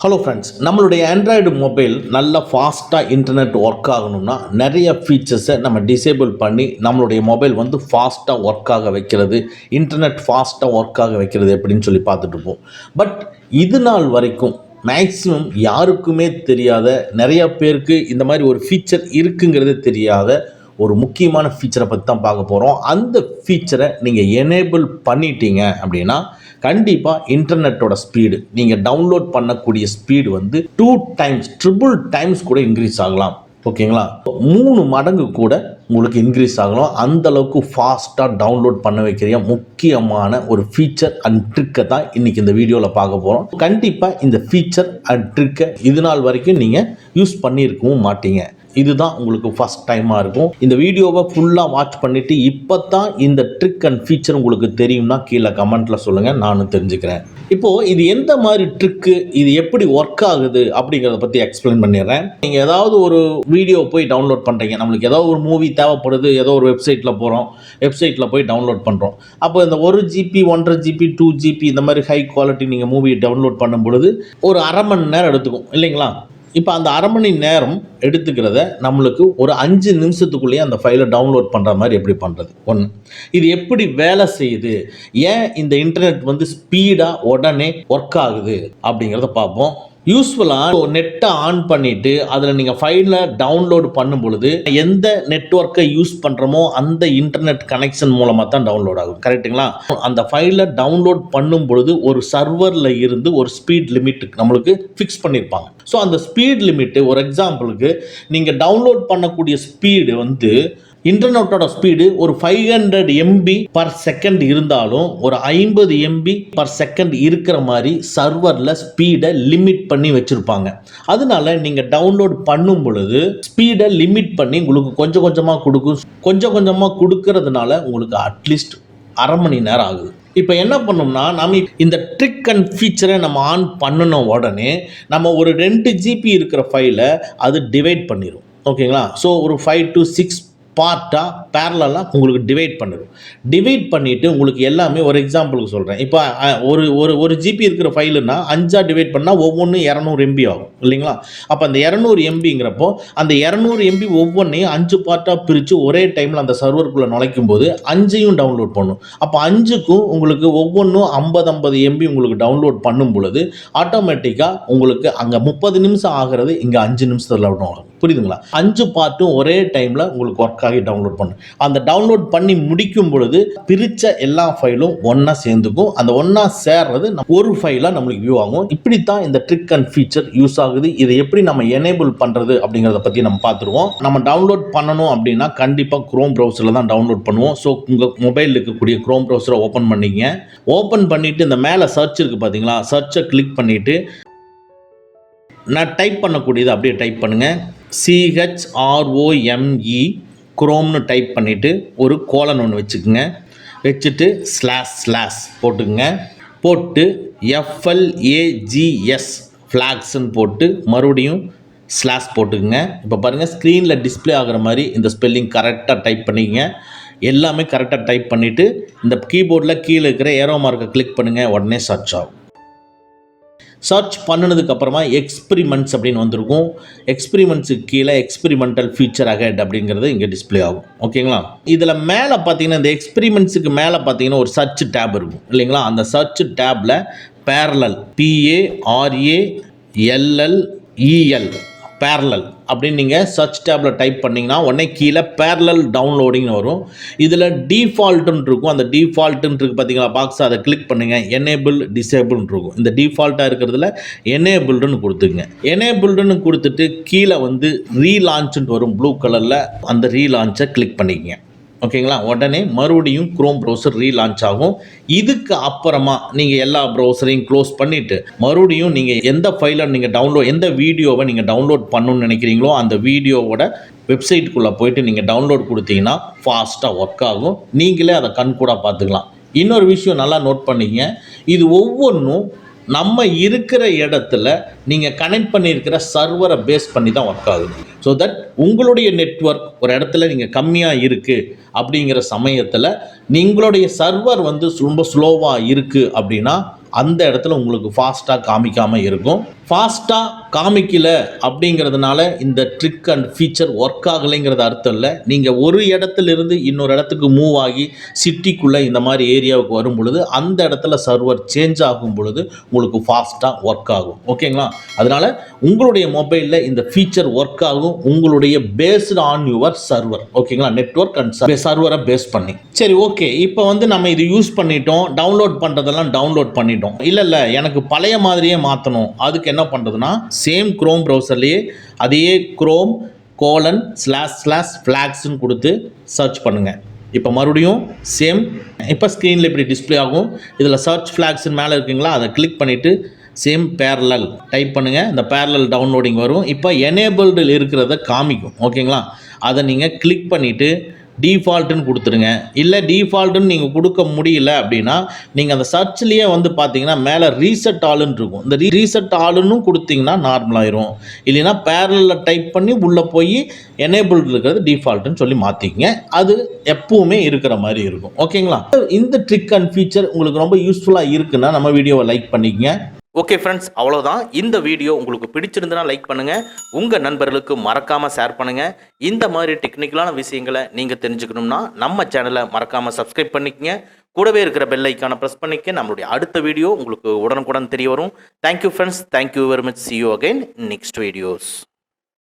Hello friends, நம்மளுடைய Android mobile நல்லா ஃபாஸ்ட்டாக இன்டர்நெட் ஒர்க் ஆகணும்னா நிறைய ஃபீச்சர்ஸை நம்ம டிசேபிள் பண்ணி நம்மளுடைய மொபைல் வந்து ஃபாஸ்ட்டாக ஒர்க் ஆக வைக்கிறது, இன்டர்நெட் ஃபாஸ்ட்டாக ஒர்க் ஆக வைக்கிறது எப்படின்னு சொல்லி பார்த்துட்டு இருப்போம். பட் இது நாள் வரைக்கும் மேக்ஸிமம் யாருக்குமே தெரியாத, நிறைய பேருக்கு இந்த மாதிரி ஒரு ஃபீச்சர் இருக்குங்கிறது தெரியாத ஒரு முக்கியமான ஃபீச்சரை பற்றி தான் பார்க்க போகிறோம். அந்த ஃபீச்சரை நீங்கள் எனேபிள் பண்ணிட்டீங்க அப்படின்னா கண்டிப்பாக இன்டர்நெட்டோட ஸ்பீடு, நீங்கள் டவுன்லோட் பண்ணக்கூடிய ஸ்பீடு வந்து 2 டைம்ஸ், ட்ரிபிள் டைம்ஸ் கூட இன்க்ரீஸ் ஆகலாம். ஓகேங்களா, 3 மடங்கு கூட உங்களுக்கு இன்க்ரீஸ் ஆகலாம். அந்த அளவுக்கு ஃபாஸ்ட்டாக டவுன்லோட் பண்ண வைக்கிற முக்கியமான ஒரு ஃபீச்சர் அண்ட் ட்ரிக்கை தான் இன்றைக்கி இந்த வீடியோவில் பார்க்க போகிறோம். கண்டிப்பாக இந்த ஃபீச்சர் அண்ட் ட்ரிக்கை இது நாள் வரைக்கும் நீங்கள் யூஸ் பண்ணியிருக்கவும் மாட்டீங்க. இதுதான் உங்களுக்கு ஃபஸ்ட் டைமாக இருக்கும். இந்த வீடியோவை ஃபுல்லாக வாட்ச் பண்ணிவிட்டு இப்போ தான் இந்த ட்ரிக் அண்ட் ஃபீச்சர் உங்களுக்கு தெரியும்னா கீழே கமெண்ட்டில் சொல்லுங்கள், நானும் தெரிஞ்சுக்கிறேன். இப்போது இது எந்த மாதிரி ட்ரிக்கு, இது எப்படி ஒர்க் ஆகுது அப்படிங்கிறத பற்றி எக்ஸ்பிளைன் பண்ணிடுறேன். நீங்கள் ஏதாவது ஒரு வீடியோ போய் டவுன்லோட் பண்ணுறீங்க, நம்மளுக்கு ஏதாவது ஒரு மூவி தேவைப்படுது, ஏதோ ஒரு வெப்சைட்டில் போகிறோம், வெப்சைட்டில் போய் டவுன்லோட் பண்ணுறோம். அப்போ இந்த 1 GB 1.5 GB 2 GB இந்த மாதிரி ஹை குவாலிட்டி நீங்கள் மூவி டவுன்லோட் பண்ணும் பொழுது ஒரு அரை மணி நேரம் எடுத்துக்கும் இல்லைங்களா? இப்போ அந்த அரை மணி நேரம் எடுத்துக்கிறத நம்மளுக்கு ஒரு 5 நிமிஷத்துக்குள்ளேயே அந்த ஃபைலை டவுன்லோட் பண்ணுற மாதிரி எப்படி பண்ணுறது? ஒன்று, இது எப்படி வேலை செய்யுது, ஏன் இந்த இன்டர்நெட் வந்து ஸ்பீடாக உடனே ஒர்க் ஆகுது அப்படிங்கிறத பார்ப்போம். யூஸ்ஃபுல்லாக நெட்டை ஆன் பண்ணிவிட்டு அதில் நீங்கள் ஃபைலை டவுன்லோடு பண்ணும் பொழுது எந்த நெட்வொர்க்கை யூஸ் பண்ணுறோமோ அந்த இன்டர்நெட் கனெக்ஷன் மூலமாக தான் டவுன்லோட் ஆகும். கரெக்டுங்களா? அந்த ஃபைலை டவுன்லோட் பண்ணும் பொழுது ஒரு சர்வரில் இருந்து ஒரு ஸ்பீட் லிமிட் நம்மளுக்கு ஃபிக்ஸ் பண்ணியிருப்பாங்க. ஸோ அந்த ஸ்பீட் லிமிட்டு, ஒரு எக்ஸாம்பிளுக்கு நீங்கள் டவுன்லோட் பண்ணக்கூடிய ஸ்பீடு வந்து இன்டர்நெட்டோட ஸ்பீடு ஒரு 500 MB பர் செகண்ட் இருந்தாலும் ஒரு 50 MB பர் செகண்ட் இருக்கிற மாதிரி சர்வரில் ஸ்பீடை லிமிட் பண்ணி வச்சுருப்பாங்க. அதனால நீங்கள் டவுன்லோட் பண்ணும் பொழுது ஸ்பீடை லிமிட் பண்ணி உங்களுக்கு கொஞ்சம் கொஞ்சமாக கொடுக்கறதுனால உங்களுக்கு அட்லீஸ்ட் அரை மணி நேரம் ஆகுது. இப்போ என்ன பண்ணோம்னா, நம்ம இந்த ட்ரிக் அண்ட் ஃபீச்சரை நம்ம ஆன் பண்ணின உடனே நம்ம ஒரு 2 GB இருக்கிற ஃபைலை அது டிவைட் பண்ணிடும். ஓகேங்களா? ஸோ ஒரு 5 to 6 பார்ட்டாக பேரலாக உங்களுக்கு டிவைட் பண்ணிவிட்டு உங்களுக்கு எல்லாமே, ஒரு எக்ஸாம்பிளுக்கு சொல்கிறேன். இப்போ ஒரு ஜிபி இருக்கிற ஃபைலுன்னா 5ஆக டிவைட் பண்ணால் ஒவ்வொன்றும் 200 MB ஆகும் இல்லைங்களா? அப்போ அந்த 200 MBங்கிறப்போ அந்த 200 MB ஒவ்வொன்றையும் 5 பார்ட்டாக பிரித்து ஒரே டைமில் அந்த சர்வருக்குள்ளே நுழைக்கும் போது 5ஐயும் டவுன்லோட் பண்ணும். அப்போ 5க்கும் உங்களுக்கு ஒவ்வொன்றும் 50 MB உங்களுக்கு டவுன்லோட் பண்ணும் பொழுது ஆட்டோமேட்டிக்காக உங்களுக்கு அங்கே 30 நிமிஷம் ஆகிறது இங்கே 5 நிமிஷத்தில் ஆகும். புரியுதுங்களா? 5 பார்ட்டும் ஒரே டைமில் உங்களுக்கு ஒர்க் ஆகி டவுன்லோட் பண்ணும். அந்த டவுன்லோட் பண்ணி முடிக்கும் பொழுது பிரித்த எல்லா ஃபைலும் ஒன்றா சேர்ந்துக்கும். அந்த ஒன்றா சேர்றது ஒரு ஃபைலாக நம்மளுக்கு வியூ ஆகும். இப்படித்தான் இந்த ட்ரிக் அண்ட் ஃபீச்சர் யூஸ் ஆகுது. இதை எப்படி நம்ம எனேபிள் பண்ணுறது அப்படிங்கிறத பற்றி நம்ம பார்த்துருவோம். நம்ம டவுன்லோட் பண்ணணும் அப்படின்னா கண்டிப்பாக குரோம் ப்ரௌசரில் தான் டவுன்லோட் பண்ணுவோம். ஸோ உங்கள் மொபைலில் இருக்கக்கூடிய குரோம் ப்ரௌசரை ஓப்பன் பண்ணிங்க. ஓப்பன் பண்ணிவிட்டு இந்த மேலே சர்ச் இருக்குது பார்த்தீங்களா? சர்ச்சை கிளிக் பண்ணிவிட்டு நான் டைப் பண்ணக்கூடியது அப்படியே டைப் பண்ணுங்கள். CHROME குரோம்னு டைப் பண்ணிவிட்டு ஒரு கோலன் ஒன்று வச்சுக்கோங்க. வச்சுட்டு // போட்டுக்குங்க. போட்டு FLAGS ஃப்ளாக்ஸ்ன்னு போட்டு மறுபடியும் ஸ்லாஷ் போட்டுக்குங்க. இப்போ பாருங்கள், ஸ்க்ரீனில் டிஸ்பிளே ஆகிற மாதிரி இந்த ஸ்பெல்லிங் கரெக்டாக டைப் பண்ணிக்கங்க. எல்லாமே கரெக்டாக டைப் பண்ணிவிட்டு இந்த கீபோர்டில் கீழே இருக்கிற ஏரோ மார்க்கை கிளிக் பண்ணுங்கள். உடனே சர்ச் ஆகும். சர்ச் பண்ணினதுக்கப்புறமா எக்ஸ்பிரிமெண்ட்ஸ் அப்படின்னு வந்திருக்கும். எக்ஸ்பிரிமெண்ட்ஸுக்கு கீழே எக்ஸ்பிரிமெண்டல் ஃபீச்சர் அஹெட் அப்படிங்கிறது இங்கே டிஸ்பிளே ஆகும். ஓகேங்களா? இதில் மேலே பார்த்தீங்கன்னா, இந்த எக்ஸ்பிரிமெண்ட்ஸுக்கு மேலே பார்த்தீங்கன்னா ஒரு சர்ச் டேப் இருக்கும் இல்லைங்களா? அந்த சர்ச் டேப்பில் பேரலல் PARALLEL பேரலல் அப்படின்னு நீங்கள் சர்ச் டேப்பில் டைப் பண்ணிங்கன்னா உடனே கீழே பேரலல் டவுன்லோடிங்னு வரும். இதில் டிஃபால்ட்டுன்னு இருக்கும். அந்த டிஃபால்ட்டுன்னு இருக்குது பார்த்தீங்களா பாக்ஸ், அதை கிளிக் பண்ணுங்கள். எனேபிள் டிசேபிள்னு இருக்கும். இந்த டிஃபால்ட்டாக இருக்கிறதுல எனேபிள்டுன்னு கொடுத்துங்க. எனேபிள்டுன்னு கொடுத்துட்டு கீழே வந்து ரீலான்ச்சுன்னு வரும் ப்ளூ கலரில். அந்த ரீலான்ச்சை கிளிக் பண்ணிக்கங்க. ஓகேங்களா? உடனே மறுபடியும் குரோம் ப்ரௌசர் ரீலான்ச் ஆகும். இதுக்கு அப்புறமா நீங்கள் எல்லா ப்ரௌசரையும் க்ளோஸ் பண்ணிவிட்டு மறுபடியும் நீங்கள் எந்த ஃபைலை நீங்கள் எந்த வீடியோவை நீங்கள் டவுன்லோட் பண்ணணும்னு நினைக்கிறீங்களோ அந்த வீடியோவோட வெப்சைட்டுக்குள்ளே போயிட்டு நீங்கள் டவுன்லோட் கொடுத்தீங்கன்னா ஃபாஸ்ட்டாக ஒர்க் ஆகும். நீங்களே அதை கண்கூட பார்த்துக்கலாம். இன்னொரு விஷயம் நல்லா நோட் பண்ணிக்கங்க, இது ஒவ்வொன்றும் நம்ம இருக்கிற இடத்துல நீங்கள் கனெக்ட் பண்ணியிருக்கிற சர்வரை பேஸ் பண்ணி தான் ஒர்க் ஆகுது. ஸோ தட் உங்களுடைய நெட்வொர்க் ஒரு இடத்துல நீங்கள் கம்மியாக இருக்குது அப்படிங்கிற சமயத்தில் நீங்களுடைய சர்வர் வந்து ரொம்ப ஸ்லோவாக இருக்குது அப்படின்னா அந்த இடத்துல உங்களுக்கு ஃபாஸ்ட்டாக காமிக்காமல் இருக்கும். ஃபாஸ்ட்டாக காமிக்கல அப்படிங்கிறதுனால இந்த ட்ரிக் அண்ட் ஃபீச்சர் ஒர்க் ஆகலைங்கிறது அர்த்தம் இல்லை. நீங்கள் ஒரு இடத்துலேருந்து இன்னொரு இடத்துக்கு மூவ் ஆகி சிட்டிக்குள்ளே இந்த மாதிரி ஏரியாவுக்கு வரும் பொழுது அந்த இடத்துல சர்வர் சேஞ்ச் ஆகும் பொழுது உங்களுக்கு ஃபாஸ்ட்டாக ஒர்க் ஆகும். ஓகேங்களா? அதனால் உங்களுடைய மொபைலில் இந்த ஃபீச்சர் ஒர்க் ஆகும் உங்களுடைய பேஸ்டு ஆன் யுவர் சர்வர். ஓகேங்களா? நெட்வொர்க் அண்ட் சர்வரை பேஸ் பண்ணி. சரி, ஓகே. இப்போ வந்து நம்ம இது யூஸ் பண்ணிட்டோம், டவுன்லோட் பண்ணுறதெல்லாம் டவுன்லோட் பண்ணிட்டோம். இல்லை எனக்கு பழைய மாதிரியே மாற்றணும். அதுக்கு என்ன பண்ணுறதுன்னா, சேம் குரோம் ப்ரௌசர்லேயே அதே chrome://flagsன்னு கொடுத்து சர்ச் பண்ணுங்கள். இப்போ மறுபடியும் சேம், இப்போ ஸ்க்ரீனில் இப்படி டிஸ்பிளே ஆகும். இதில் சர்ச் ஃப்ளாக்ஸ்ன்னு மேலே இருக்குங்களா, அதை கிளிக் பண்ணிவிட்டு சேம் பேரலல் டைப் பண்ணுங்கள். இந்த பேரலல் டவுன்லோடிங் வரும். இப்போ எனேபிள்டு இருக்கிறத காமிக்கும். ஓகேங்களா? அதை நீங்கள் கிளிக் பண்ணிவிட்டு டிஃபால்ட்டுன்னு கொடுத்துருங்க. இல்லை டிஃபால்ட்டுன்னு நீங்கள் கொடுக்க முடியல அப்படின்னா நீங்கள் அந்த சர்ச்லேயே வந்து பார்த்தீங்கன்னா மேலே ரீசெட் ஆளுன்னு இருக்கும். இந்த ரீசெட் ஆளுன்னு கொடுத்தீங்கன்னா நார்மலாகிடும். இல்லைன்னா பேரலில் டைப் பண்ணி உள்ளே போய் எனேபிள்டு இருக்கிறது டிஃபால்ட்டுன்னு சொல்லி மாற்றிக்கங்க. அது எப்பவுமே இருக்கிற மாதிரி இருக்கும். ஓகேங்களா? இந்த ட்ரிக் அண்ட் ஃபீச்சர் உங்களுக்கு ரொம்ப யூஸ்ஃபுல்லாக இருக்குன்னா நம்ம வீடியோவை லைக் பண்ணிக்கங்க. ஓகே ஃப்ரெண்ட்ஸ், அவ்வளோதான். இந்த வீடியோ உங்களுக்கு பிடிச்சிருந்துன்னா லைக் பண்ணுங்கள், உங்கள் நண்பர்களுக்கு மறக்காமல் ஷேர் பண்ணுங்கள். இந்த மாதிரி டெக்னிக்கலான விஷயங்களை நீங்கள் தெரிஞ்சுக்கணும்னா நம்ம சேனலை மறக்காமல் சப்ஸ்கிரைப் பண்ணிக்கங்க. கூடவே இருக்கிற பெல் ஐக்கானை ப்ரெஸ் பண்ணிக்க. நம்மளுடைய அடுத்த வீடியோ உங்களுக்கு உடனுக்குடன் தெரிய வரும். Thank you friends, thank you very much. see you again next videos.